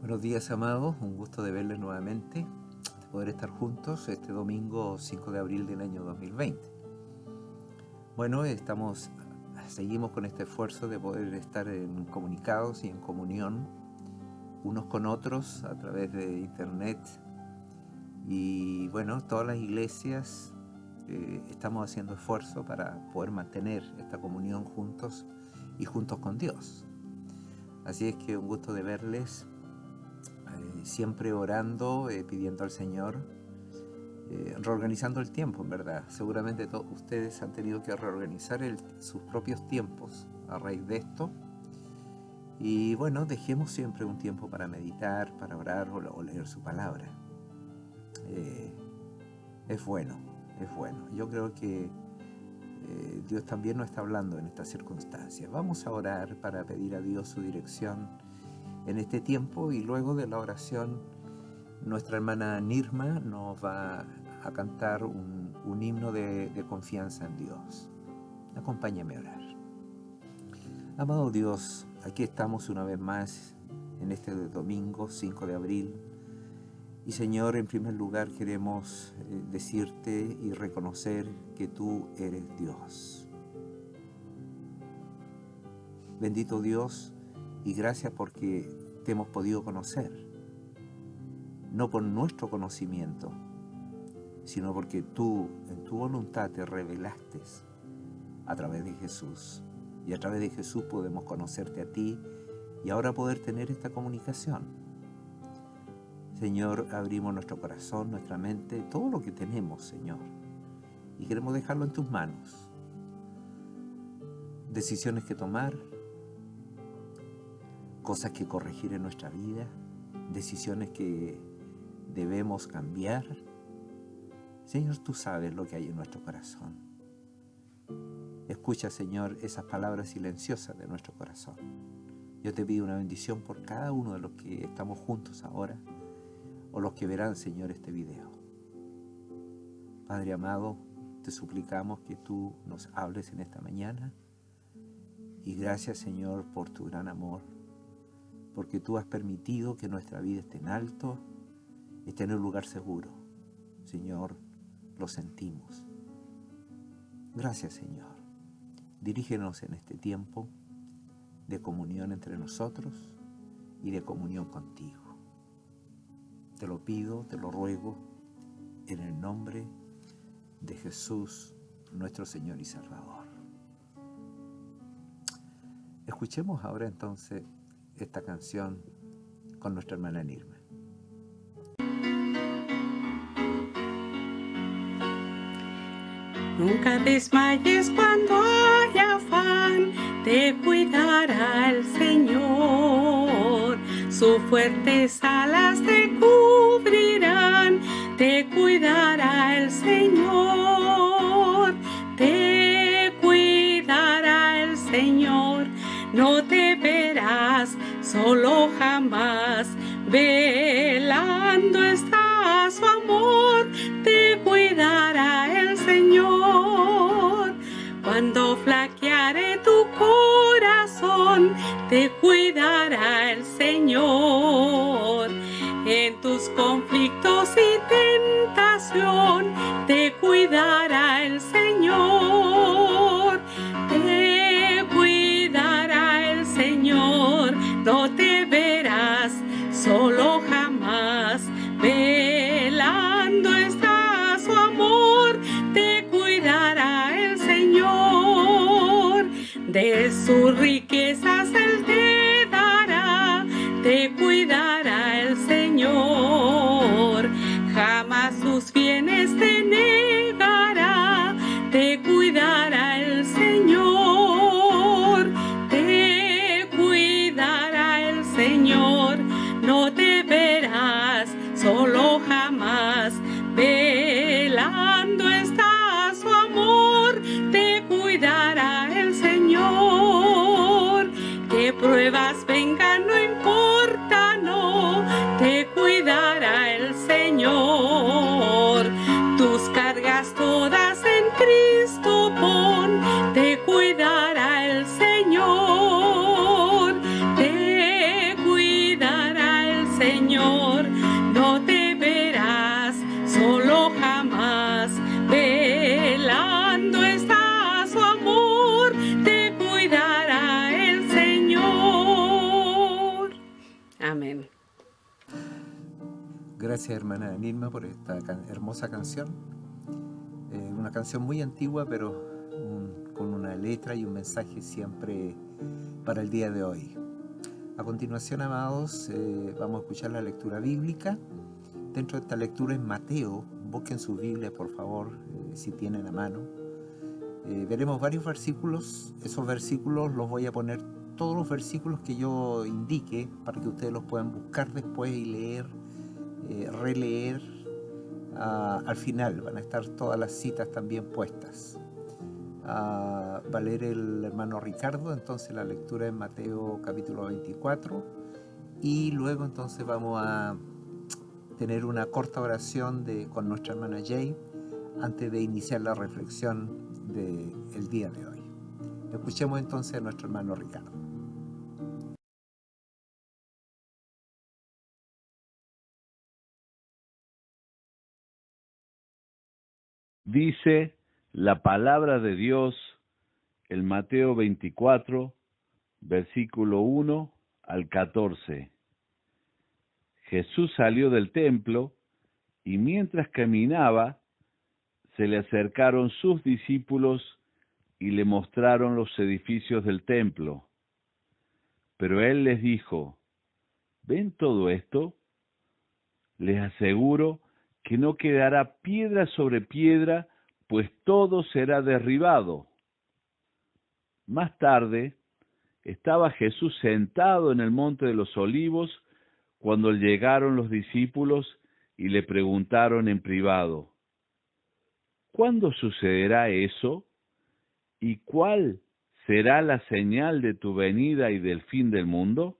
Buenos días, amados. Un gusto de verles nuevamente, de poder estar juntos este domingo 5 de abril del año 2020. Bueno, seguimos con este esfuerzo de poder estar comunicados y en comunión unos con otros a través de internet. Y bueno, todas las iglesias estamos haciendo esfuerzo para poder mantener esta comunión juntos y juntos con Dios. Así es que un gusto de verles. Siempre orando, pidiendo al Señor, reorganizando el tiempo, en verdad. Seguramente todos ustedes han tenido que reorganizar sus propios tiempos a raíz de esto. Y bueno, dejemos siempre un tiempo para meditar, para orar o leer su palabra. Es bueno. Yo creo que Dios también nos está hablando en estas circunstancias. Vamos a orar para pedir a Dios su dirección en este tiempo, y luego de la oración nuestra hermana Nirma nos va a cantar un himno de confianza en Dios. Acompáñame a orar. Amado Dios, aquí estamos una vez más en este domingo 5 de abril. Y Señor, en primer lugar queremos decirte y reconocer que tú eres Dios. Bendito Dios, y gracias porque te hemos podido conocer, no por nuestro conocimiento, sino porque tú en tu voluntad te revelaste a través de Jesús. Y a través de Jesús podemos conocerte a ti y ahora poder tener esta comunicación. Señor, abrimos nuestro corazón, nuestra mente, todo lo que tenemos, Señor, y queremos dejarlo en tus manos. Decisiones que tomar, cosas que corregir en nuestra vida, decisiones que debemos cambiar. Señor, tú sabes lo que hay en nuestro corazón. Escucha, Señor, esas palabras silenciosas de nuestro corazón. Yo te pido una bendición por cada uno de los que estamos juntos ahora, o los que verán, Señor, este video. Padre amado, te suplicamos que tú nos hables en esta mañana. Y gracias, Señor, por tu gran amor, porque tú has permitido que nuestra vida esté en alto, esté en un lugar seguro. Señor, lo sentimos. Gracias, Señor. Dirígenos en este tiempo de comunión entre nosotros y de comunión contigo. Te lo pido, te lo ruego, en el nombre de Jesús, nuestro Señor y Salvador. Escuchemos ahora entonces esta canción con nuestra hermana Nirma. Nunca desmayes cuando haya afán, te cuidará el Señor. Sus fuertes alas te cubrirán, te cuidará el Señor. Te cuidará el Señor, no te verás solo jamás, velando está su amor, te cuidará el Señor. Cuando flaqueare tu corazón, te cuidará el Señor. En tus conflictos y tentación, te cuidará el Señor. Te cuidará el Señor, no te verás solo jamás, velando está su amor, te cuidará el Señor. De sus riquezas Él te dará, te cuidará el Señor. Jamás sus bienes te negará, te cuidará el Señor. Te cuidará el Señor, no te verás solo jamás, velando está su amor, te cuidará el Señor. Gracias, hermana Nilma, por esta hermosa canción. Una canción muy antigua, pero con una letra y un mensaje siempre para el día de hoy. A continuación, amados, vamos a escuchar la lectura bíblica. Dentro de esta lectura es Mateo. Busquen su Biblia, por favor, si tienen a mano. Veremos varios versículos. Esos versículos los voy a poner, todos los versículos que yo indique, para que ustedes los puedan buscar después y leer, releer. Al final van a estar todas las citas también puestas. Va a leer el hermano Ricardo entonces la lectura en Mateo capítulo 24, y luego entonces vamos a tener una corta oración con nuestra hermana Jane antes de iniciar la reflexión del día de hoy. Escuchemos entonces a nuestro hermano Ricardo. Dice la palabra de Dios en Mateo 24, versículo 1 al 14. Jesús salió del templo y mientras caminaba, se le acercaron sus discípulos y le mostraron los edificios del templo. Pero él les dijo: ¿ven todo esto? Les aseguro que no quedará piedra sobre piedra, pues todo será derribado. Más tarde, estaba Jesús sentado en el monte de los Olivos, cuando llegaron los discípulos y le preguntaron en privado: ¿cuándo sucederá eso? ¿Y cuál será la señal de tu venida y del fin del mundo?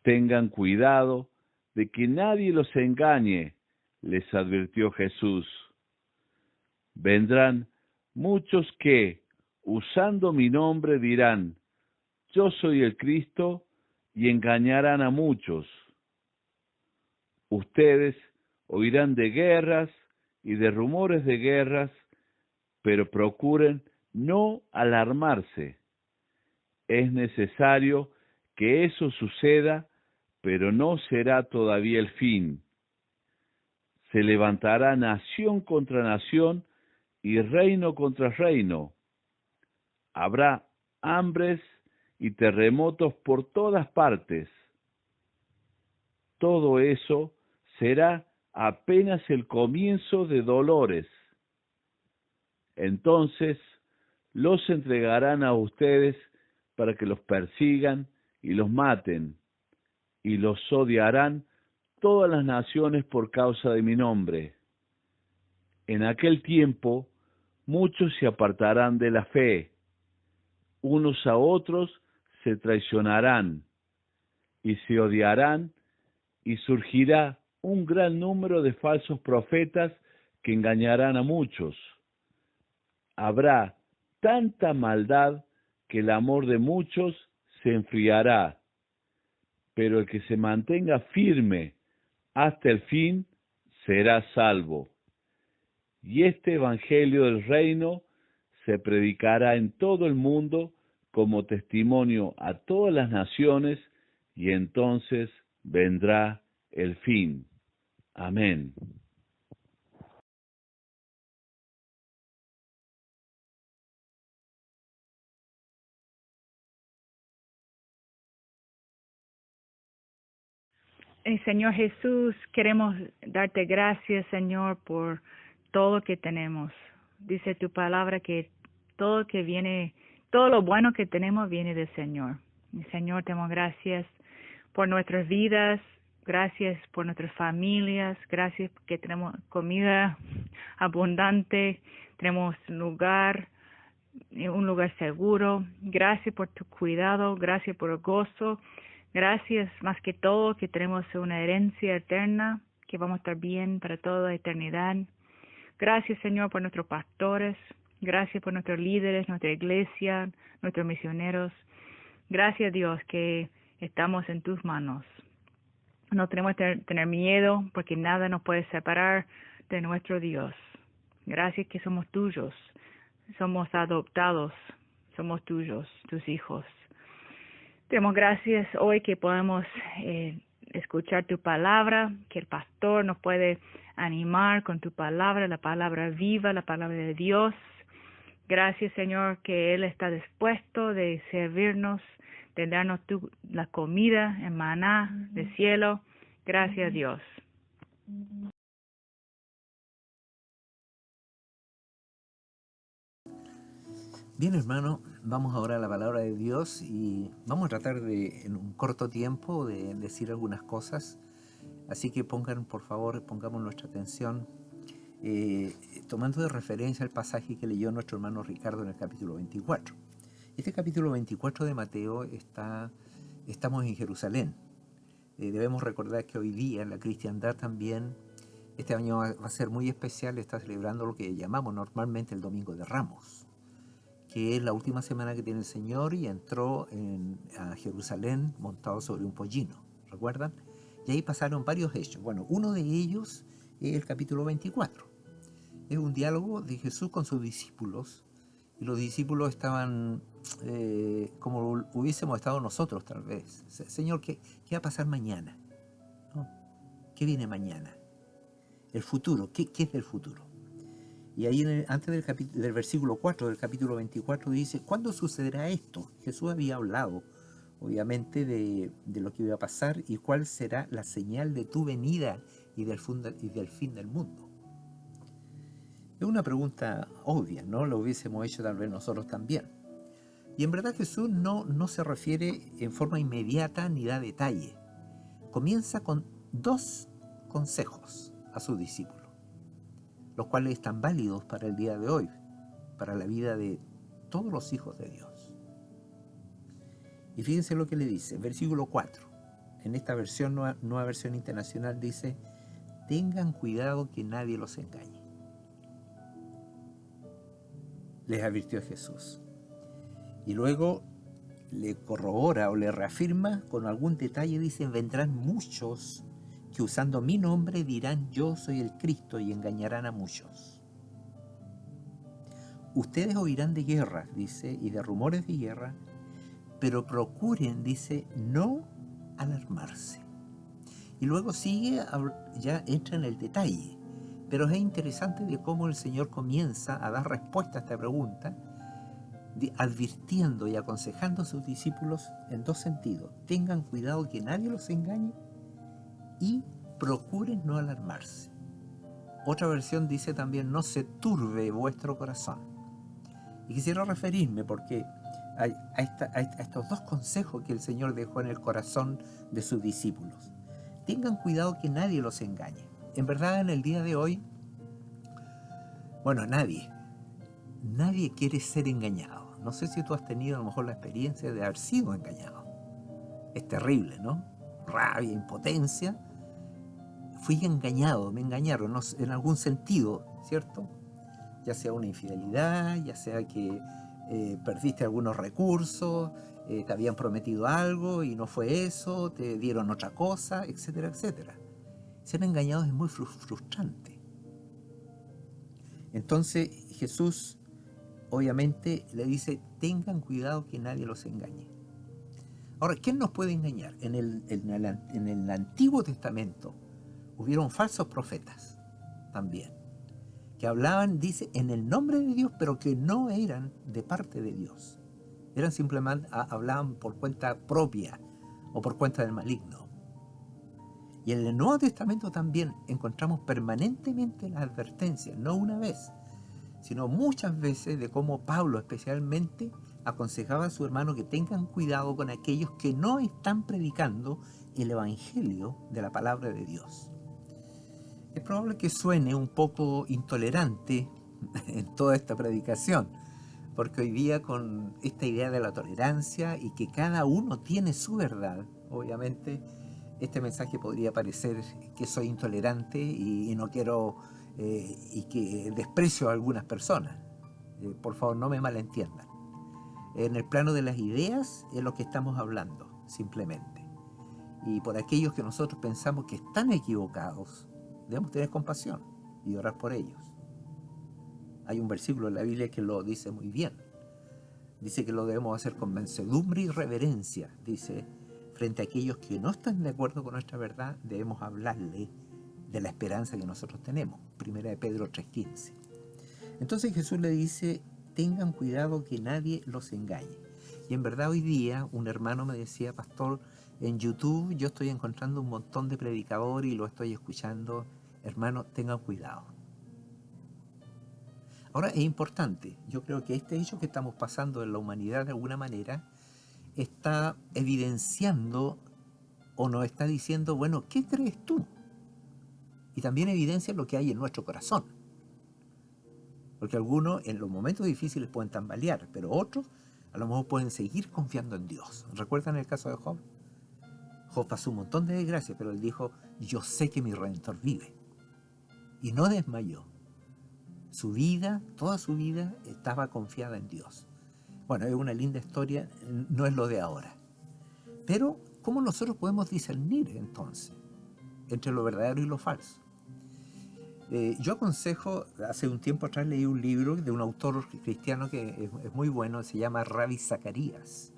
Tengan cuidado de que nadie los engañe, les advirtió Jesús. Vendrán muchos que, usando mi nombre, dirán: yo soy el Cristo, y engañarán a muchos. Ustedes oirán de guerras y de rumores de guerras, pero procuren no alarmarse. Es necesario que eso suceda, pero no será todavía el fin. Se levantará nación contra nación y reino contra reino. Habrá hambres y terremotos por todas partes. Todo eso será apenas el comienzo de dolores. Entonces los entregarán a ustedes para que los persigan y los maten, y los odiarán todas las naciones por causa de mi nombre. En aquel tiempo muchos se apartarán de la fe, unos a otros se traicionarán y se odiarán, y surgirá un gran número de falsos profetas que engañarán a muchos. Habrá tanta maldad que el amor de muchos se enfriará, pero el que se mantenga firme hasta el fin será salvo. Y este evangelio del reino se predicará en todo el mundo como testimonio a todas las naciones, y entonces vendrá el fin. Amén. Señor Jesús, queremos darte gracias, Señor, por todo lo que tenemos. Dice tu palabra que todo lo bueno que tenemos viene del Señor. Y Señor, te damos gracias por nuestras vidas, gracias por nuestras familias, gracias porque tenemos comida abundante, tenemos un lugar seguro. Gracias por tu cuidado, gracias por el gozo. Gracias más que todo que tenemos una herencia eterna, que vamos a estar bien para toda la eternidad. Gracias, Señor, por nuestros pastores. Gracias por nuestros líderes, nuestra iglesia, nuestros misioneros. Gracias, Dios, que estamos en tus manos. No tenemos que tener miedo porque nada nos puede separar de nuestro Dios. Gracias que somos tuyos. Somos adoptados. Somos tuyos, tus hijos. Demos gracias hoy que podemos escuchar tu palabra, que el pastor nos puede animar con tu palabra, la palabra viva, la palabra de Dios. Gracias, Señor, que Él está dispuesto de servirnos, de darnos la comida en maná del cielo. Gracias, Dios. Bien, hermano, vamos ahora a la palabra de Dios y vamos a tratar de, en un corto tiempo, de decir algunas cosas. Así que por favor, pongamos nuestra atención, tomando de referencia el pasaje que leyó nuestro hermano Ricardo en el capítulo 24. Este capítulo 24 de Mateo estamos en Jerusalén. Debemos recordar que hoy día la cristiandad también, este año va a ser muy especial, está celebrando lo que llamamos normalmente el Domingo de Ramos, que es la última semana que tiene el Señor y entró a Jerusalén montado sobre un pollino, ¿recuerdan? Y ahí pasaron varios hechos. Bueno, uno de ellos es el capítulo 24. Es un diálogo de Jesús con sus discípulos, y los discípulos estaban como hubiésemos estado nosotros tal vez. Señor, ¿qué va a pasar mañana? ¿No? ¿Qué viene mañana? El futuro, ¿qué es del futuro? Y ahí antes del versículo 4 del capítulo 24 dice, ¿cuándo sucederá esto? Jesús había hablado, obviamente, de lo que iba a pasar y cuál será la señal de tu venida y del fin del mundo. Es una pregunta obvia, ¿no? Lo hubiésemos hecho tal vez nosotros también. Y en verdad Jesús no se refiere en forma inmediata ni da detalle. Comienza con 2 consejos a sus discípulos, los cuales están válidos para el día de hoy, para la vida de todos los hijos de Dios. Y fíjense lo que le dice, versículo 4. En esta versión, nueva versión internacional, dice, tengan cuidado que nadie los engañe. Les advirtió Jesús. Y luego le corrobora o le reafirma con algún detalle, dice, vendrán muchos que usando mi nombre dirán yo soy el Cristo y engañarán a muchos. Ustedes oirán de guerras, dice, y de rumores de guerra, pero procuren, dice, no alarmarse. Y luego sigue, ya entra en el detalle, pero es interesante de cómo el Señor comienza a dar respuesta a esta pregunta, advirtiendo y aconsejando a sus discípulos en 2 sentidos. Tengan cuidado que nadie los engañe y procuren no alarmarse. Otra versión dice también, no se turbe vuestro corazón. Y quisiera referirme porque a estos 2 consejos que el Señor dejó en el corazón de sus discípulos. Tengan cuidado que nadie los engañe. En verdad, en el día de hoy, bueno, nadie quiere ser engañado. No sé si tú has tenido a lo mejor la experiencia de haber sido engañado. Es terrible, ¿no? Rabia, impotencia. Fui engañado, me engañaron en algún sentido, ¿cierto? Ya sea una infidelidad, ya sea que perdiste algunos recursos, te habían prometido algo y no fue eso, te dieron otra cosa, etcétera, etcétera. Ser engañado es muy frustrante. Entonces Jesús obviamente le dice, tengan cuidado que nadie los engañe. Ahora, ¿quién nos puede engañar? En el Antiguo Testamento hubieron falsos profetas también, que hablaban, dice, en el nombre de Dios, pero que no eran de parte de Dios. Eran simplemente, hablaban por cuenta propia o por cuenta del maligno. Y en el Nuevo Testamento también encontramos permanentemente la advertencia, no una vez, sino muchas veces, de cómo Pablo especialmente aconsejaba a su hermano que tengan cuidado con aquellos que no están predicando el evangelio de la palabra de Dios. Es probable que suene un poco intolerante en toda esta predicación, porque hoy día con esta idea de la tolerancia y que cada uno tiene su verdad, obviamente este mensaje podría parecer que soy intolerante y no quiero y que desprecio a algunas personas. Por favor, no me malentiendan. En el plano de las ideas es lo que estamos hablando, simplemente. Y por aquellos que nosotros pensamos que están equivocados, debemos tener compasión y orar por ellos. Hay un versículo en la Biblia que lo dice muy bien. Dice que lo debemos hacer con mansedumbre y reverencia, dice, frente a aquellos que no están de acuerdo con nuestra verdad, debemos hablarle de la esperanza que nosotros tenemos. Primera de Pedro 3:15. Entonces Jesús le dice, tengan cuidado que nadie los engañe. Y en verdad hoy día un hermano me decía, pastor, en YouTube yo estoy encontrando un montón de predicadores y lo estoy escuchando. Hermano, tengan cuidado. Ahora es importante, yo creo que este hecho que estamos pasando en la humanidad de alguna manera está evidenciando o nos está diciendo, bueno, ¿qué crees tú? Y también evidencia lo que hay en nuestro corazón. Porque algunos en los momentos difíciles pueden tambalear, pero otros a lo mejor pueden seguir confiando en Dios. ¿Recuerdan el caso de Job? Job pasó un montón de desgracias, pero él dijo, yo sé que mi Redentor vive. Y no desmayó. Su vida, toda su vida, estaba confiada en Dios. Bueno, es una linda historia, no es lo de ahora. Pero, ¿cómo nosotros podemos discernir entonces entre lo verdadero y lo falso? Yo aconsejo, hace un tiempo atrás leí un libro de un autor cristiano que es muy bueno, se llama Ravi Zacharias.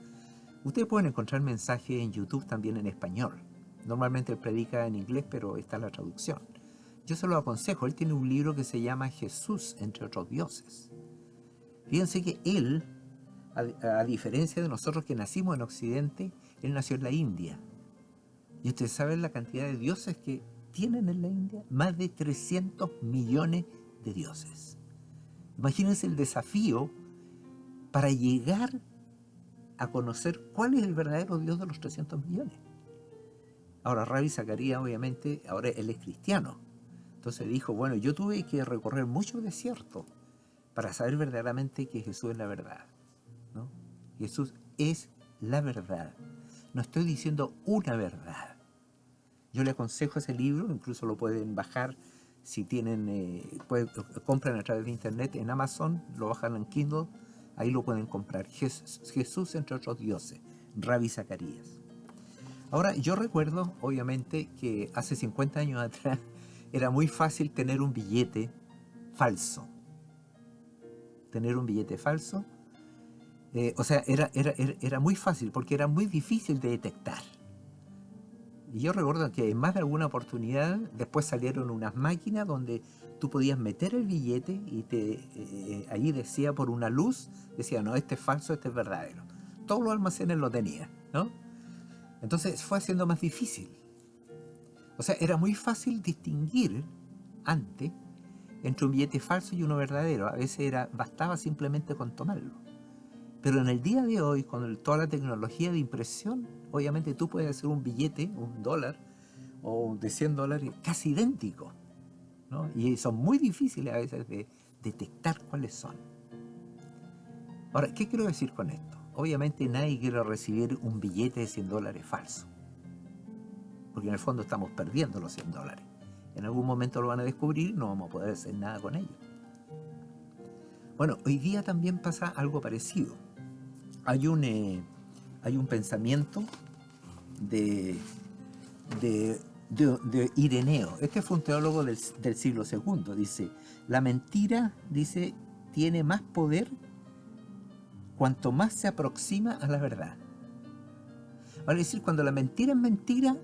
Ustedes pueden encontrar mensajes en YouTube también en español. Normalmente él predica en inglés, pero está la traducción. Yo se lo aconsejo, él tiene un libro que se llama Jesús entre otros dioses. Fíjense que él, a diferencia de nosotros que nacimos en Occidente, él nació en la India. Y ustedes saben la cantidad de dioses que tienen en la India, más de 300 millones de dioses. Imagínense el desafío para llegar a conocer cuál es el verdadero Dios de los 300 millones. Ahora, Ravi Zacharias, obviamente, ahora él es cristiano. Entonces dijo, bueno, yo tuve que recorrer mucho desierto para saber verdaderamente que Jesús es la verdad, ¿no? Jesús es la verdad. No estoy diciendo una verdad. Yo le aconsejo ese libro, incluso lo pueden bajar si tienen, compran a través de internet en Amazon, lo bajan en Kindle, ahí lo pueden comprar. Jesús entre otros dioses, Ravi Zacharias. Ahora, yo recuerdo, obviamente, que hace 50 años atrás era muy fácil tener un billete falso. Tener un billete falso, era muy fácil porque era muy difícil de detectar. Y yo recuerdo que en más de alguna oportunidad después salieron unas máquinas donde tú podías meter el billete y ahí decía por una luz, decía, no, este es falso, este es verdadero. Todos los almacenes lo tenían, ¿no? Entonces fue haciendo más difícil. O sea, era muy fácil distinguir antes entre un billete falso y uno verdadero. A veces bastaba simplemente con tomarlo. Pero en el día de hoy, con toda la tecnología de impresión, obviamente tú puedes hacer un billete, $1 o de $100 casi idéntico, ¿no? Y son muy difíciles a veces de detectar cuáles son. Ahora, ¿qué quiero decir con esto? Obviamente nadie quiere recibir un billete de $100 falso. Porque en el fondo estamos perdiendo los $100. En algún momento lo van a descubrir y no vamos a poder hacer nada con ellos. Bueno, hoy día también pasa algo parecido. Hay un pensamiento de Ireneo. Este fue un teólogo del siglo II. Dice, la mentira, dice, tiene más poder cuanto más se aproxima a la verdad. Vale decir, cuando la mentira es mentira,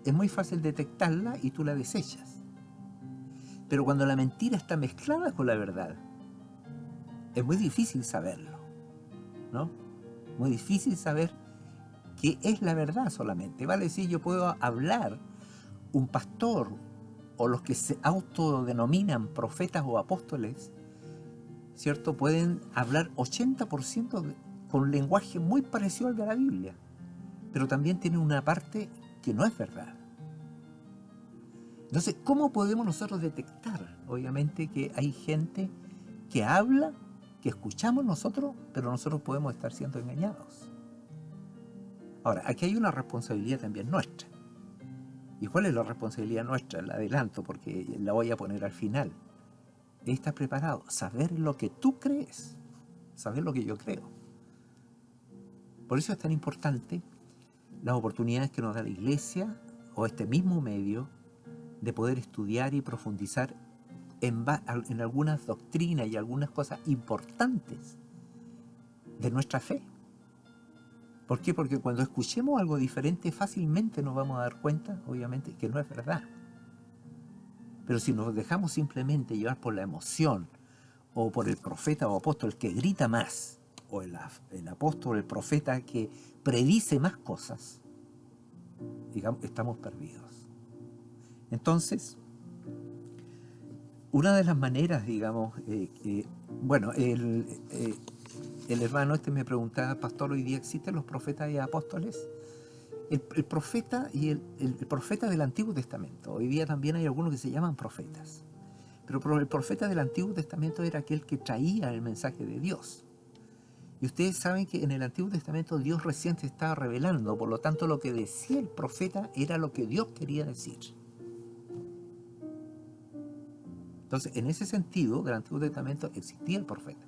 es muy fácil detectarla y tú la desechas. Pero cuando la mentira está mezclada con la verdad, es muy difícil saberlo, ¿no? Muy difícil saber qué es la verdad solamente. Vale decir, yo puedo hablar, un pastor o los que se autodenominan profetas o apóstoles, ¿cierto? Pueden hablar 80% con un lenguaje muy parecido al de la Biblia, pero también tienen una parte que no es verdad. Entonces, ¿cómo podemos nosotros detectar? Obviamente que hay gente que habla, que escuchamos nosotros, pero nosotros podemos estar siendo engañados. Ahora, aquí hay una responsabilidad también nuestra. ¿Y cuál es la responsabilidad nuestra? La adelanto porque la voy a poner al final. Estar preparado, saber lo que tú crees, saber lo que yo creo. Por eso es tan importante las oportunidades que nos da la iglesia o este mismo medio de poder estudiar y profundizar en algunas doctrinas y algunas cosas importantes de nuestra fe. ¿Por qué? Porque cuando escuchemos algo diferente fácilmente nos vamos a dar cuenta, obviamente, que no es verdad. Pero si nos dejamos simplemente llevar por la emoción, o por el profeta o apóstol que grita más, o el apóstol, el profeta que predice más cosas, digamos, estamos perdidos. Entonces, una de las maneras, digamos, bueno, el hermano me preguntaba, pastor, ¿hoy día existen los profetas y apóstoles? El profeta y el profeta del Antiguo Testamento. Hoy día también hay algunos que se llaman profetas. Pero el profeta del Antiguo Testamento era aquel que traía el mensaje de Dios. Y ustedes saben que en el Antiguo Testamento Dios recién se estaba revelando, por lo tanto lo que decía el profeta era lo que Dios quería decir. Entonces, en ese sentido, del Antiguo Testamento existía el profeta.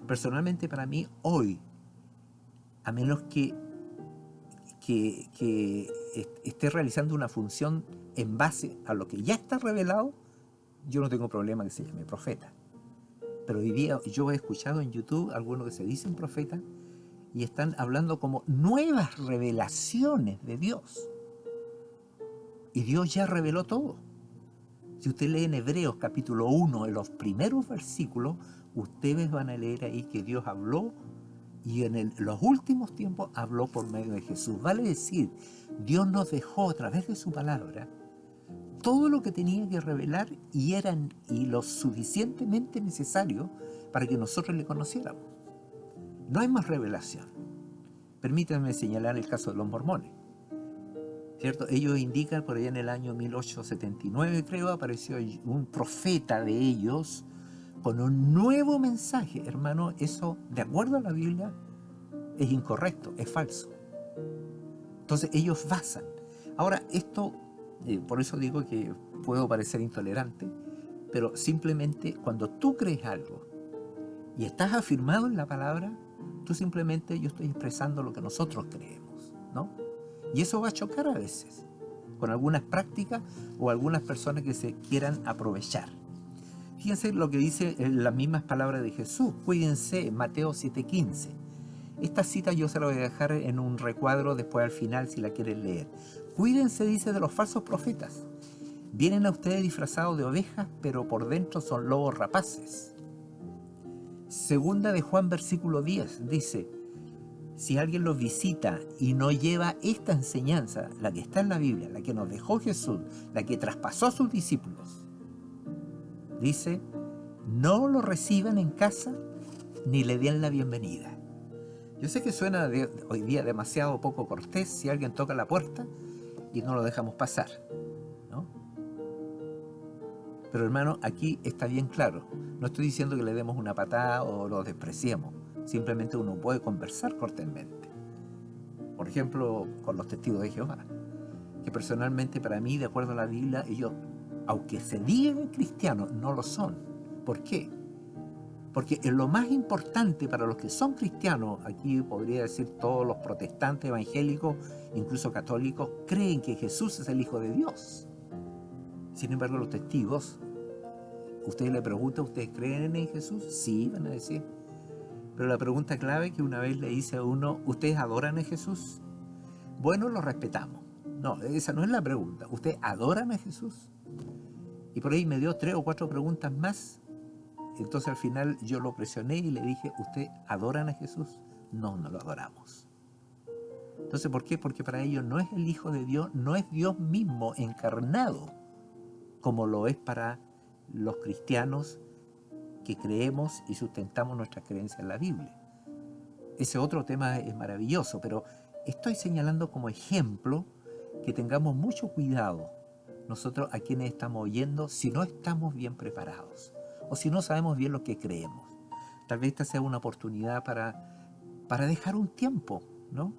Personalmente para mí, hoy, a menos que esté realizando una función en base a lo que ya está revelado, yo no tengo problema que se llame profeta. Pero hoy día yo he escuchado en YouTube algunos que se dicen profeta y están hablando como nuevas revelaciones de Dios. Y Dios ya reveló todo. Si usted lee en Hebreos capítulo 1, en los primeros versículos, ustedes van a leer ahí que Dios habló y en los últimos tiempos habló por medio de Jesús. Vale decir, Dios nos dejó a través de su palabra todo lo que tenía que revelar y lo suficientemente necesario para que nosotros le conociéramos. No hay más revelación. Permítanme señalar el caso de los mormones, ¿cierto? Ellos indican, por allá en el año 1879, creo, apareció un profeta de ellos con un nuevo mensaje. Hermano, eso, de acuerdo a la Biblia, es incorrecto, es falso. Entonces ellos basan. Ahora, esto, por eso digo que puedo parecer intolerante, pero simplemente cuando tú crees algo y estás afirmado en la palabra, tú simplemente, yo estoy expresando lo que nosotros creemos, ¿no? Y eso va a chocar a veces con algunas prácticas o algunas personas que se quieran aprovechar. Fíjense lo que dice en las mismas palabras de Jesús. Cuídense, Mateo 7:15. Esta cita yo se la voy a dejar en un recuadro después al final si la quieren leer. Cuídense, dice, de los falsos profetas. Vienen a ustedes disfrazados de ovejas, pero por dentro son lobos rapaces. Segunda de Juan, versículo 10, dice: si alguien los visita y no lleva esta enseñanza, la que está en la Biblia, la que nos dejó Jesús, la que traspasó a sus discípulos, dice, no lo reciban en casa ni le den la bienvenida. Yo sé que suena hoy día demasiado poco cortés si alguien toca la puerta y no lo dejamos pasar, ¿no? Pero hermano, aquí está bien claro. No estoy diciendo que le demos una patada o lo despreciemos. Simplemente uno puede conversar cortésmente. Por ejemplo, con los testigos de Jehová, que personalmente para mí, de acuerdo a la Biblia, ellos, aunque se digan cristianos, no lo son. ¿Por qué? Porque en lo más importante para los que son cristianos, aquí podría decir todos los protestantes, evangélicos, incluso católicos, creen que Jesús es el Hijo de Dios. Sin embargo, los testigos, ustedes le preguntan, ¿ustedes creen en Jesús? Sí, van a decir. Pero la pregunta clave que una vez le hice a uno, ¿ustedes adoran a Jesús? Bueno, lo respetamos. No, esa no es la pregunta. ¿Ustedes adoran a Jesús? Y por ahí me dio 3 o 4 preguntas más. Entonces al final yo lo presioné y le dije, ¿ustedes adoran a Jesús? No, no lo adoramos. Entonces, ¿por qué? Porque para ellos no es el Hijo de Dios, no es Dios mismo encarnado, como lo es para los cristianos que creemos y sustentamos nuestra creencia en la Biblia. Ese otro tema es maravilloso, pero estoy señalando como ejemplo que tengamos mucho cuidado nosotros a quienes estamos oyendo si no estamos bien preparados o si no sabemos bien lo que creemos. Tal vez esta sea una oportunidad para dejar un tiempo, ¿no?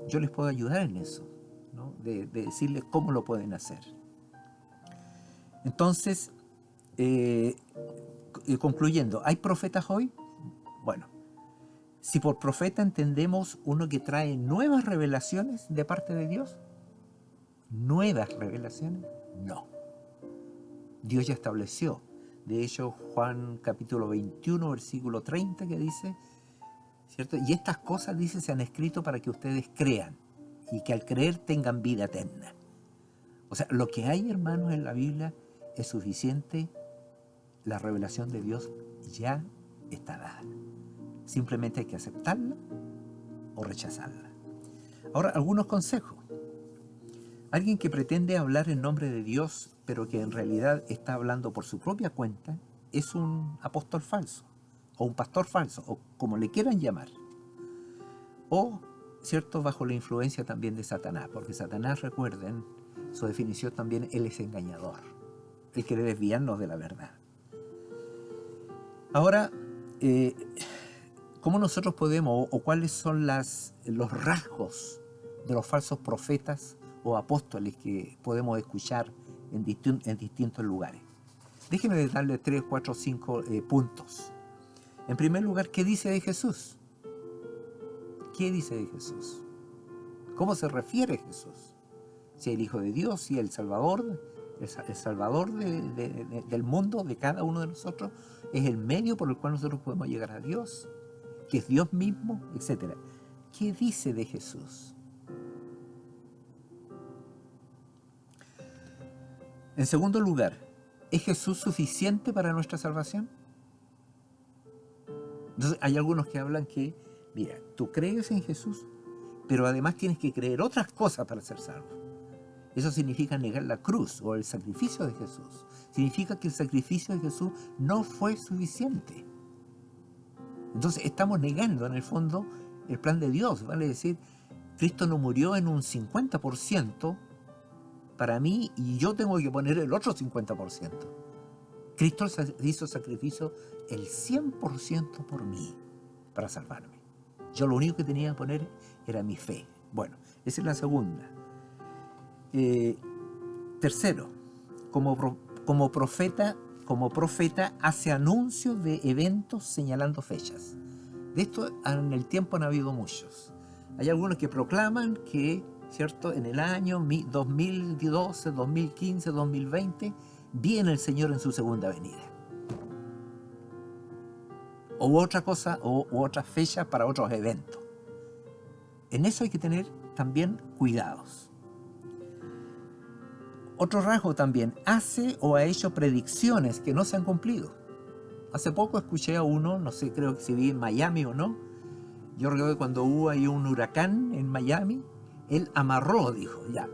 Yo les puedo ayudar en eso, ¿no? De decirles cómo lo pueden hacer. Entonces, concluyendo, ¿hay profetas hoy? Bueno, si por profeta entendemos uno que trae nuevas revelaciones de parte de Dios, nuevas revelaciones, no. Dios ya estableció. De hecho, Juan capítulo 21, versículo 30, que dice, ¿cierto? Y estas cosas, dice, se han escrito para que ustedes crean y que al creer tengan vida eterna. O sea, lo que hay, hermanos, en la Biblia es suficiente. La revelación de Dios ya está dada. Simplemente hay que aceptarla o rechazarla. Ahora, algunos consejos. Alguien que pretende hablar en nombre de Dios, pero que en realidad está hablando por su propia cuenta, es un apóstol falso, o un pastor falso, o como le quieran llamar. O, ¿cierto?, bajo la influencia también de Satanás, porque Satanás, recuerden, su definición también, él es engañador. Él quiere desviarnos de la verdad. Ahora, ¿cómo nosotros podemos, o cuáles son los rasgos de los falsos profetas o apóstoles que podemos escuchar en distintos lugares? Déjenme darle 3, 4, 5 puntos. En primer lugar, ¿qué dice de Jesús? ¿Qué dice de Jesús? ¿Cómo se refiere Jesús? Si el Hijo de Dios, si el Salvador del mundo, de cada uno de nosotros, es el medio por el cual nosotros podemos llegar a Dios, que es Dios mismo, etc. ¿Qué dice de Jesús? En segundo lugar, ¿es Jesús suficiente para nuestra salvación? Entonces, hay algunos que hablan que, mira, tú crees en Jesús, pero además tienes que creer otras cosas para ser salvo. Eso significa negar la cruz o el sacrificio de Jesús. Significa que el sacrificio de Jesús no fue suficiente. Entonces estamos negando en el fondo el plan de Dios. Vale decir, Cristo no murió en un 50% para mí y yo tengo que poner el otro 50%. Cristo hizo sacrificio el 100% por mí para salvarme. Yo lo único que tenía que poner era mi fe. Bueno, esa es la segunda. Tercero, como profeta hace anuncios de eventos señalando fechas. De esto en el tiempo han habido muchos. Hay algunos que proclaman que, ¿cierto?, en el año 2012, 2015, 2020 viene el Señor en su segunda venida. O otra cosa, o otra fecha para otros eventos. En eso hay que tener también cuidados. Otro rasgo también, hace o ha hecho predicciones que no se han cumplido. Hace poco escuché a uno, no sé, creo que si vi en Miami o no. Yo recuerdo que cuando hubo ahí un huracán en Miami, él amarró, dijo, ya,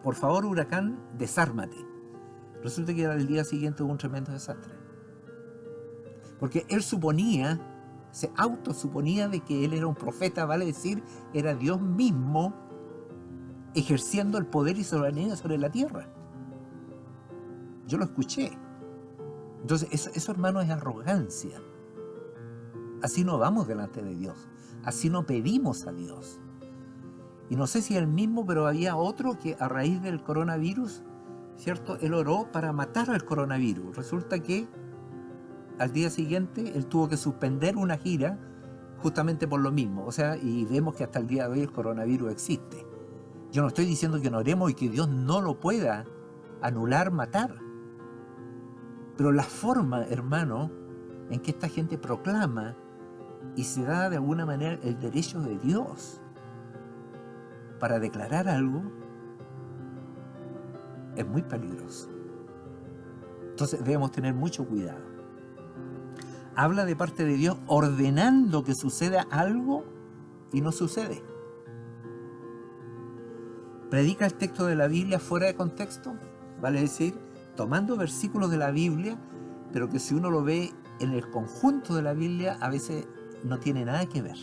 por favor, huracán, desármate. Resulta que al día siguiente hubo un tremendo desastre. Porque él se autosuponía de que él era un profeta, vale decir, era Dios mismo ejerciendo el poder y soberanía sobre la tierra. Yo lo escuché. Entonces, eso, hermano, es arrogancia. Así no vamos delante de Dios. Así no pedimos a Dios. Y no sé si él mismo, pero había otro que a raíz del coronavirus, ¿cierto?, él oró para matar al coronavirus. Resulta que al día siguiente él tuvo que suspender una gira justamente por lo mismo. O sea, y vemos que hasta el día de hoy el coronavirus existe. Yo no estoy diciendo que no oremos y que Dios no lo pueda anular, matar. Pero la forma, hermano, en que esta gente proclama y se da de alguna manera el derecho de Dios para declarar algo es muy peligroso. Entonces debemos tener mucho cuidado. Habla de parte de Dios ordenando que suceda algo y no sucede. Predica el texto de la Biblia fuera de contexto, vale decir, tomando versículos de la Biblia, pero que si uno lo ve en el conjunto de la Biblia, a veces no tiene nada que ver.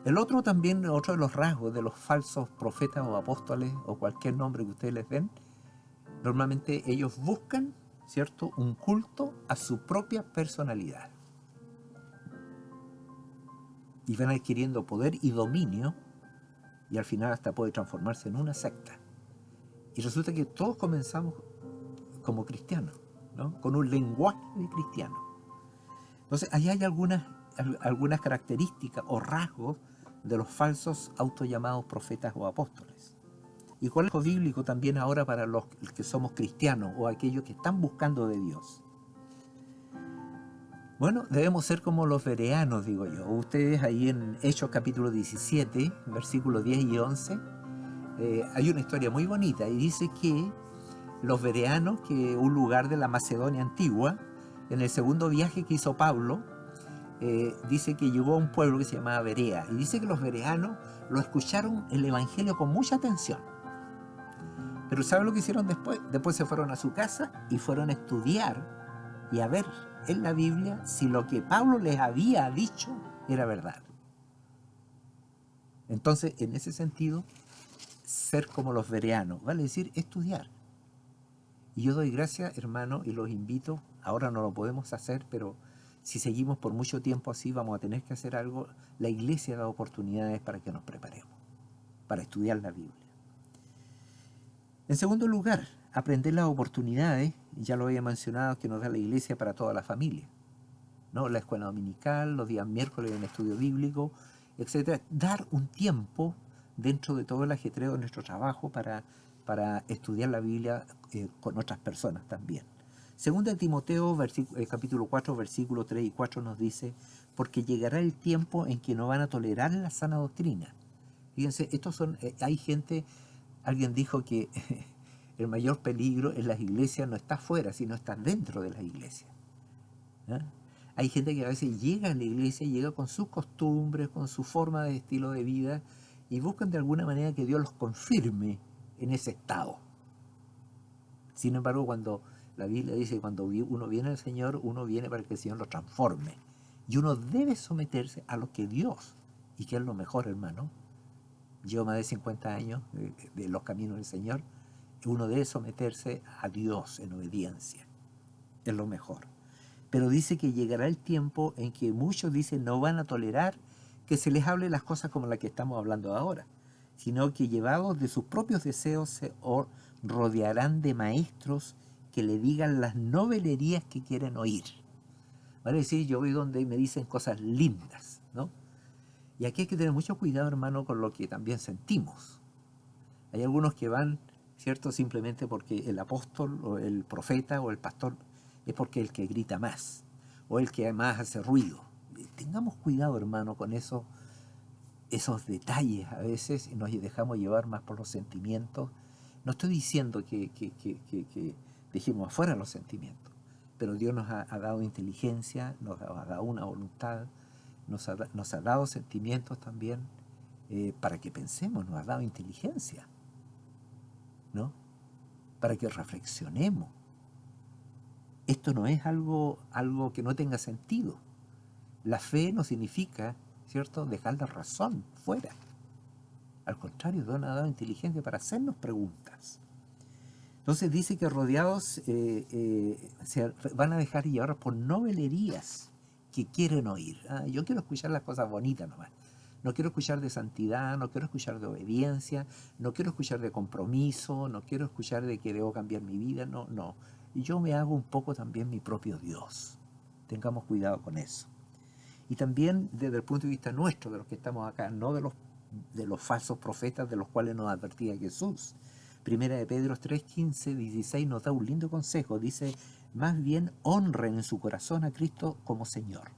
Otro de los rasgos de los falsos profetas o apóstoles, o cualquier nombre que ustedes les den, normalmente ellos buscan, ¿cierto?, un culto a su propia personalidad. Y van adquiriendo poder y dominio, y al final hasta puede transformarse en una secta. Y resulta que todos comenzamos como cristianos, ¿no?, con un lenguaje de cristiano. Entonces, ahí hay algunas características o rasgos de los falsos autollamados profetas o apóstoles. Y cuál es el bíblico también ahora para los que somos cristianos o aquellos que están buscando de Dios. Bueno, debemos ser como los bereanos, digo yo. Ustedes ahí en Hechos capítulo 17, versículos 10 y 11, hay una historia muy bonita y dice que los bereanos, que un lugar de la Macedonia antigua, en el segundo viaje que hizo Pablo, dice que llegó a un pueblo que se llamaba Berea, y dice que los bereanos lo escucharon el evangelio con mucha atención. Pero ¿sabe lo que hicieron después? Después se fueron a su casa y fueron a estudiar y a ver en la Biblia si lo que Pablo les había dicho era verdad. Entonces, en ese sentido, ser como los bereanos, vale decir estudiar. Y yo doy gracias, hermano, y los invito, ahora no lo podemos hacer, pero si seguimos por mucho tiempo así, vamos a tener que hacer algo. La iglesia da oportunidades para que nos preparemos, para estudiar la Biblia. En segundo lugar, aprender las oportunidades, ya lo había mencionado, que nos da la iglesia para toda la familia, ¿no? La escuela dominical, los días miércoles en estudio bíblico, etc. Dar un tiempo dentro de todo el ajetreo de nuestro trabajo para estudiar la Biblia con otras personas también. Segunda de Timoteo, capítulo 4, versículos 3 y 4 nos dice, porque llegará el tiempo en que no van a tolerar la sana doctrina. Fíjense, hay gente, alguien dijo que el mayor peligro en las iglesias no está afuera, sino está dentro de las iglesias. Hay gente que a veces llega a la iglesia, llega con sus costumbres, con su forma de estilo de vida, y buscan de alguna manera que Dios los confirme en ese estado. Sin embargo, cuando la Biblia dice que cuando uno viene al Señor, uno viene para que el Señor lo transforme. Y uno debe someterse a lo que Dios, y que es lo mejor, hermano. Llevo más de 50 años de los caminos del Señor. Uno debe someterse a Dios en obediencia. Es lo mejor. Pero dice que llegará el tiempo en que muchos dicen no van a tolerar que se les hable las cosas como las que estamos hablando ahora, sino que llevados de sus propios deseos se rodearán de maestros que le digan las novelerías que quieren oír. Vale decir, yo voy donde me dicen cosas lindas, ¿no? Y aquí hay que tener mucho cuidado, hermano, con lo que también sentimos. Hay algunos que van, ¿cierto?, simplemente porque el apóstol o el profeta o el pastor es porque es el que grita más o el que más hace ruido. Tengamos cuidado, hermano, con esos detalles a veces, y nos dejamos llevar más por los sentimientos. No estoy diciendo que dejemos afuera los sentimientos, pero Dios nos ha dado inteligencia, nos ha dado una voluntad, nos ha dado sentimientos también para que pensemos, nos ha dado inteligencia, ¿no? Para que reflexionemos. Esto no es algo que no tenga sentido. La fe no significa, ¿cierto?, dejar la razón fuera. Al contrario, Dios nos ha dado inteligencia para hacernos preguntas. Entonces dice que rodeados se van a dejar llevar por novelerías que quieren oír. Yo quiero escuchar las cosas bonitas nomás. No quiero escuchar de santidad, no quiero escuchar de obediencia, no quiero escuchar de compromiso, no quiero escuchar de que debo cambiar mi vida, no. Y yo me hago un poco también mi propio Dios. Tengamos cuidado con eso. Y también desde el punto de vista nuestro, de los que estamos acá, no de los falsos profetas de los cuales nos advertía Jesús. Primera de Pedro 3, 15, 16 nos da un lindo consejo. Dice, más bien honren en su corazón a Cristo como Señor.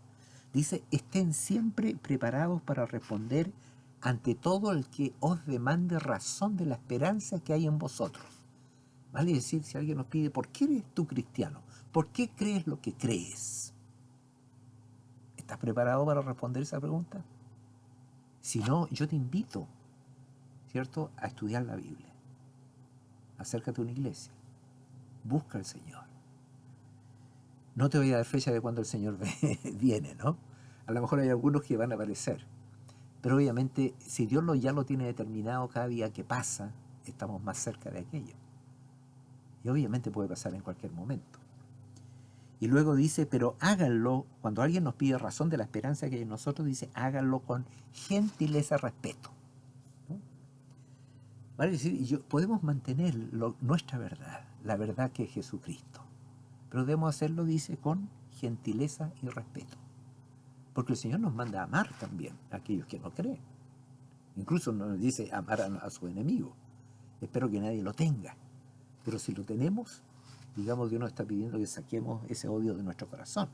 Dice, estén siempre preparados para responder ante todo el que os demande razón de la esperanza que hay en vosotros. Vale decir, si alguien nos pide, ¿por qué eres tú cristiano? ¿Por qué crees lo que crees? ¿Estás preparado para responder esa pregunta? Si no, yo te invito, ¿cierto?, a estudiar la Biblia. Acércate a una iglesia. Busca al Señor. No te voy a dar fecha de cuando el Señor viene, ¿no? A lo mejor hay algunos que van a aparecer. Pero obviamente, si Dios ya lo tiene determinado, cada día que pasa, estamos más cerca de aquello. Y obviamente puede pasar en cualquier momento. Y luego dice, pero háganlo, cuando alguien nos pide razón de la esperanza que hay en nosotros, dice, háganlo con gentileza, respeto. ¿No? Vale decir, podemos mantener nuestra verdad, la verdad que es Jesucristo. Pero debemos hacerlo, dice, con gentileza y respeto. Porque el Señor nos manda a amar también a aquellos que no creen. Incluso nos dice amar a su enemigo. Espero que nadie lo tenga. Pero si lo tenemos, digamos, Dios nos está pidiendo que saquemos ese odio de nuestro corazón.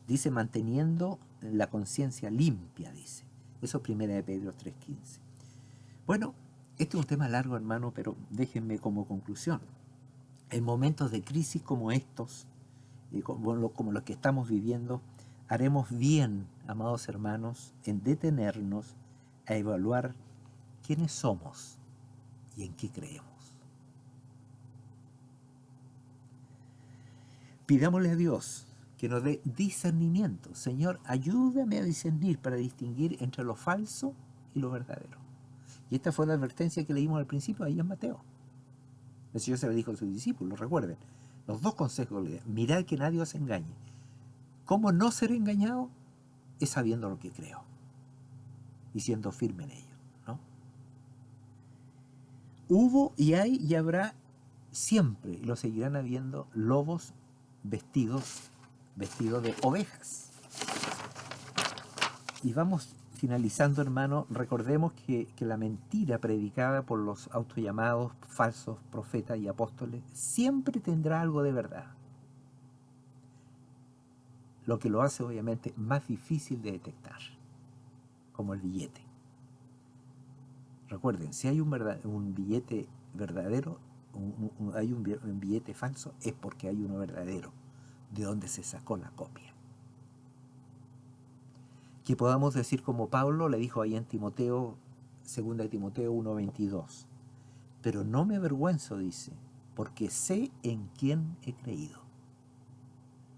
Dice, manteniendo la conciencia limpia, dice. Eso es 1 de Pedro 3:15. Bueno, este es un tema largo, hermano, pero déjenme como conclusión. En momentos de crisis como estos, como los que estamos viviendo, haremos bien, amados hermanos, en detenernos a evaluar quiénes somos y en qué creemos. Pidámosle a Dios que nos dé discernimiento. Señor, ayúdame a discernir para distinguir entre lo falso y lo verdadero. Y esta fue la advertencia que leímos al principio ahí en Mateo. El Señor se lo dijo a sus discípulos, recuerden. Los dos consejos le dan. Mirad que nadie os engañe. ¿Cómo no ser engañado? Es sabiendo lo que creo y siendo firme en ello, ¿no? Hubo y hay y habrá siempre, y lo seguirán habiendo, lobos vestidos de ovejas. Y vamos finalizando, hermano. Recordemos que la mentira predicada por los autollamados falsos profetas y apóstoles siempre tendrá algo de verdad, lo que lo hace obviamente más difícil de detectar, como el billete. Recuerden, si hay un billete verdadero, hay un billete falso, es porque hay uno verdadero, de donde se sacó la copia. Que podamos decir como Pablo le dijo ahí en Timoteo, 2 de Timoteo 1:22, pero no me avergüenzo, dice, porque sé en quién he creído.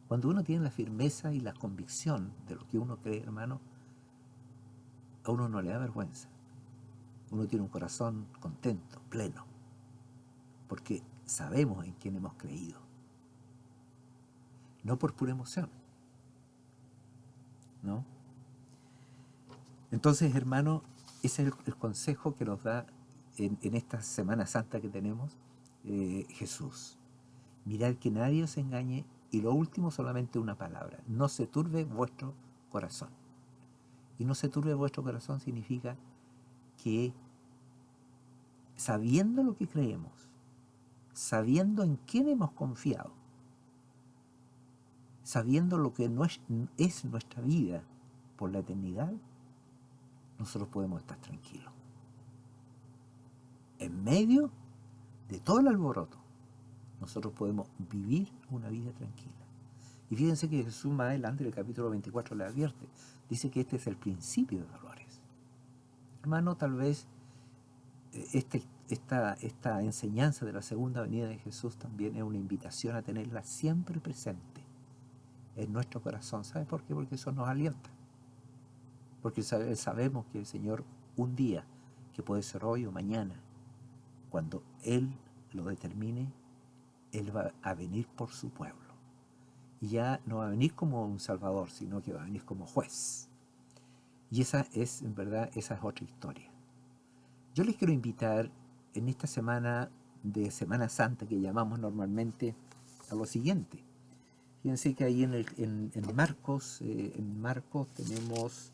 Cuando uno tiene la firmeza y la convicción de lo que uno cree, hermano, a uno no le da vergüenza. Uno tiene un corazón contento, pleno, porque sabemos en quién hemos creído. No por pura emoción, ¿no? Entonces, hermano, ese es el consejo que nos da en esta Semana Santa que tenemos Jesús. Mirad que nadie os engañe, y lo último, solamente una palabra: no se turbe vuestro corazón. Y no se turbe vuestro corazón significa que, sabiendo lo que creemos, sabiendo en quién hemos confiado, sabiendo lo que no es nuestra vida por la eternidad, nosotros podemos estar tranquilos. En medio de todo el alboroto, nosotros podemos vivir una vida tranquila. Y fíjense que Jesús más adelante, en el capítulo 24, le advierte. Dice que este es el principio de dolores. Hermano, tal vez esta enseñanza de la segunda venida de Jesús también es una invitación a tenerla siempre presente en nuestro corazón. ¿Sabe por qué? Porque eso nos alienta. Porque sabemos que el Señor, un día, que puede ser hoy o mañana, cuando Él lo determine, Él va a venir por su pueblo. Y ya no va a venir como un salvador, sino que va a venir como juez. Y esa es, en verdad, esa es otra historia. Yo les quiero invitar en esta semana de Semana Santa, que llamamos normalmente, a lo siguiente. Fíjense que ahí en Marcos tenemos...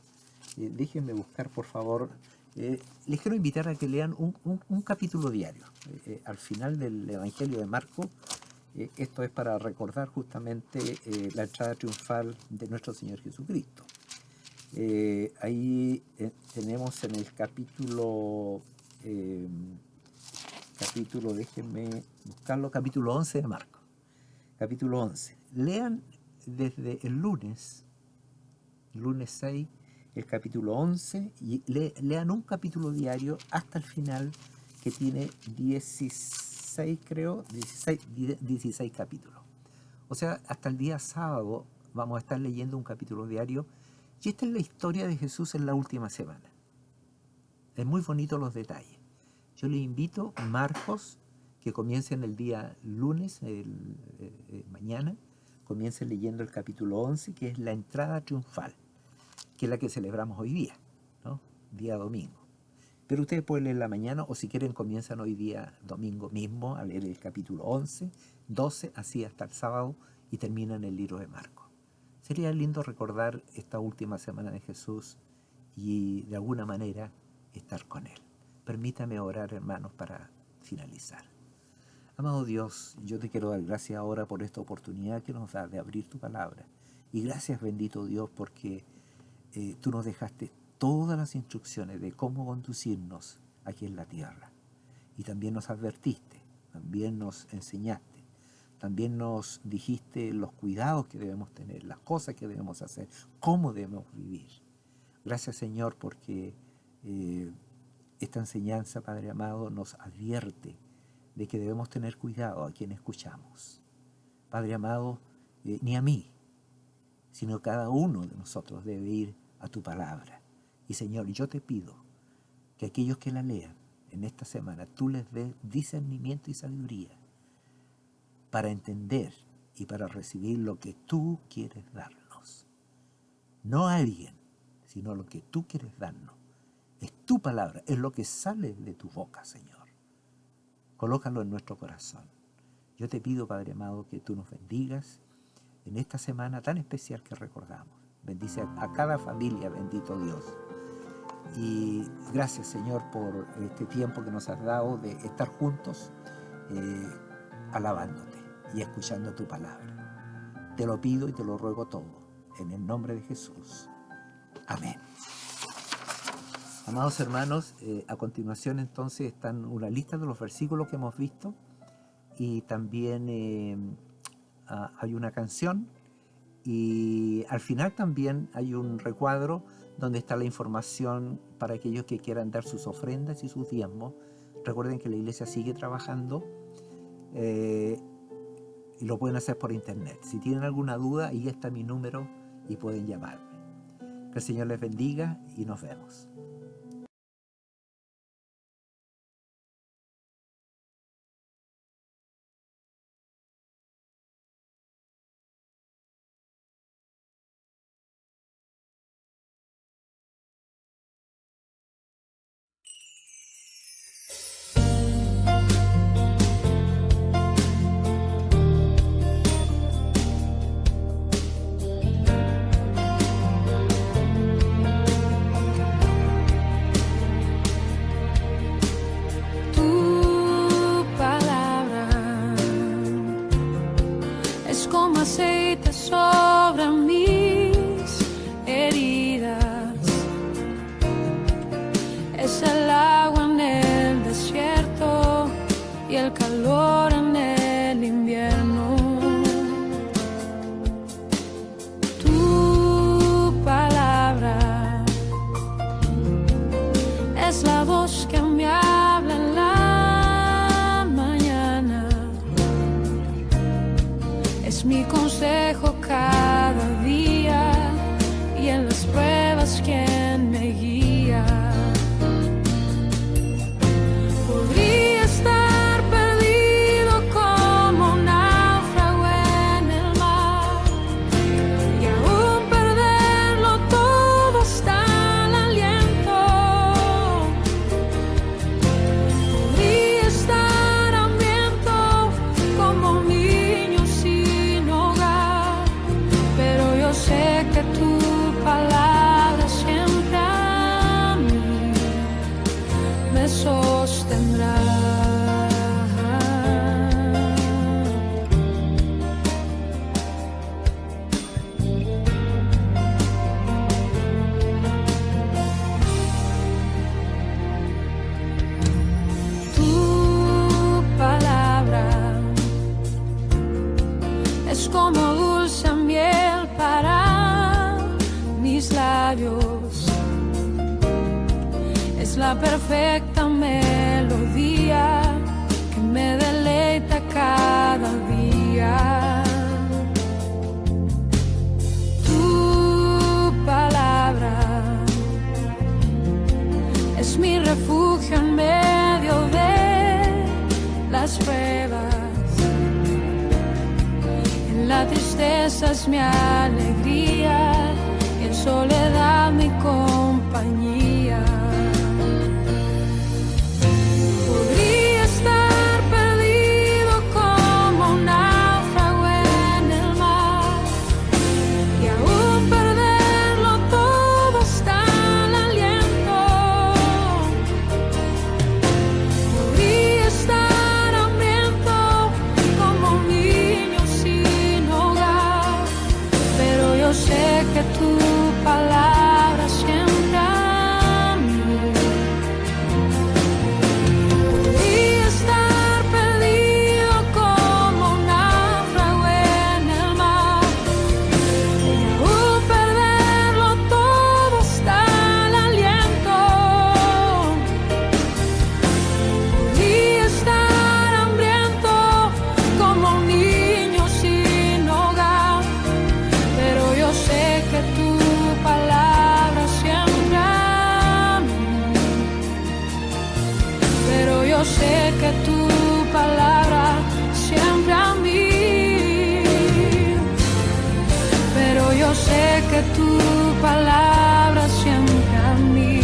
déjenme buscar, por favor. Les quiero invitar a que lean un capítulo diario. Al final del Evangelio de Marcos, esto es para recordar justamente la entrada triunfal de nuestro Señor Jesucristo. Ahí tenemos en el capítulo, déjenme buscarlo, capítulo 11 de Marcos. Capítulo 11. Lean desde el lunes 6, el capítulo 11, y lean un capítulo diario hasta el final, que tiene 16 capítulos. O sea, hasta el día sábado vamos a estar leyendo un capítulo diario, y esta es la historia de Jesús en la última semana. Es muy bonito los detalles. Yo les invito, Marcos, que comiencen el día lunes, mañana, comiencen leyendo el capítulo 11, que es la entrada triunfal, que es la que celebramos hoy día, ¿no? Día domingo. Pero ustedes pueden leer la mañana, o si quieren comienzan hoy día domingo mismo a leer el capítulo 11, 12, así hasta el sábado, y terminan el libro de Marcos. Sería lindo recordar esta última semana de Jesús y de alguna manera estar con Él. Permítame orar, hermanos, para finalizar. Amado Dios, yo te quiero dar gracias ahora por esta oportunidad que nos da de abrir tu palabra Y gracias, bendito Dios, porque tú nos dejaste todas las instrucciones de cómo conducirnos aquí en la tierra. Y también nos advertiste, también nos enseñaste, también nos dijiste los cuidados que debemos tener, las cosas que debemos hacer, cómo debemos vivir. Gracias, Señor, porque esta enseñanza, Padre amado, nos advierte de que debemos tener cuidado a quien escuchamos. Padre amado, ni a mí, sino cada uno de nosotros debe ir a tu palabra. Y Señor, yo te pido que aquellos que la lean en esta semana, tú les des discernimiento y sabiduría para entender y para recibir lo que tú quieres darnos. No a alguien, sino lo que tú quieres darnos. Es tu palabra, es lo que sale de tu boca, Señor. Colócalo en nuestro corazón. Yo te pido, Padre amado, que tú nos bendigas en esta semana tan especial que recordamos. Bendice a cada familia, bendito Dios. Y gracias, Señor, por este tiempo que nos has dado de estar juntos, alabándote y escuchando tu palabra. Te lo pido y te lo ruego todo, en el nombre de Jesús. Amén. Amados hermanos, a continuación entonces están una lista de los versículos que hemos visto y también hay una canción y al final también hay un recuadro donde está la información para aquellos que quieran dar sus ofrendas y sus diezmos. Recuerden que la iglesia sigue trabajando y lo pueden hacer por internet. Si tienen alguna duda, ahí está mi número y pueden llamarme. Que el Señor les bendiga y nos vemos. Sobre mis heridas, es el agua en el desierto y el calor en el invierno. Tu palabra es la voz que me habla en la mañana, es mi consejo cada día y en las pruebas quien me guía. Podría estar perdido como un náufrago en el mar y aún perderlo todo hasta el aliento. Podría estar hambriento como un niño sin hogar, pero yo sé que tu palabra siempre a mí me sostendrá. Tu palabra es como dulce miel para mis labios, es la perfecta melodía que me deleita cada día. Tu palabra es mi refugio en medio de las pruebas, en la tristeza es mi alegría, en soledad mi compañía. Podría estar perdido como un náufrago en el mar y aún perderlo todo hasta el aliento. Podría estar hambriento como un niño sin hogar, pero yo que tu palabra siempre a mí. Podría estar perdido como un náufrago en el mar, y aún perderlo todo hasta el aliento. Podría estar hambriento como un niño sin hogar, pero yo sé que tu palabra siempre a mí. Pero yo sé que tu palabra siempre a mí. Pero yo sé que tu palabra siempre a mí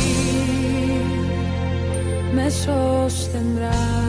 me sostendrá.